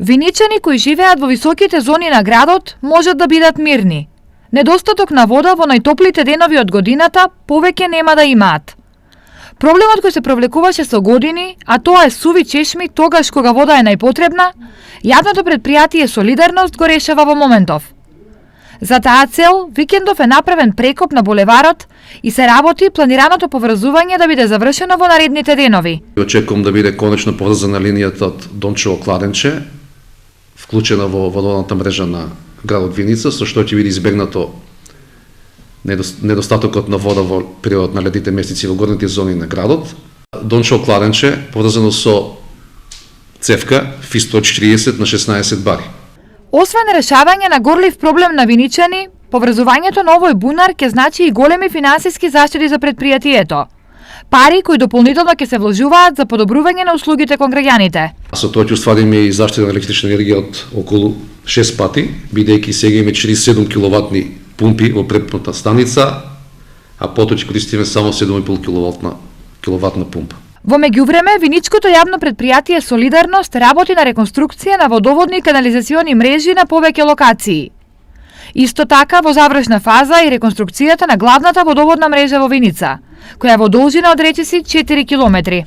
Виничани кои живеат во високите зони на градот можат да бидат мирни. Недостаток на вода во најтоплите денови од годината повеќе нема да имаат. Проблемот кој се провлекуваше со години, а тоа е суви чешми тогаш кога вода е најпотребна, јавното претпријатие Солидарност го решава во моментов. За таа цел, викендов е направен прекоп на булеварот и се работи планираното поврзување да биде завршено во наредните денови. Очекувам да биде конечно поврзана линијата од Дончево-Кладенче, вклучена во водоводната мрежа на градот Виница, со што ќе биде избегнато недостатокот на вода во периодот на летните месеци во горните зони на градот. Дончево-Кладенче поврзано со цевка ФИС 140 на 16 бари. Освен решавање на горлив проблем на виничани, поврзувањето на овој бунар ќе значи и големи финансиски заштеди за предпријатието. Пари кои дополнително ќе се вложуваат за подобрување на услугите кон граѓаните. Со тоа ќе оствариме и заштеда на електрична енергија од околу 6 пати, бидејќи сега имаме 47 киловатни пумпи во препната станица, а потоа ќе користиме само 7,5 киловатна пумпа. Во меѓувреме, Виничкото јавно претпријатие Солидарност работи на реконструкција на водоводни и канализациони мрежи на повеќе локации. Исто така, во завршна фаза и реконструкцијата на главната водоводна мрежа во Виница, која во должина од речиси 4 километри.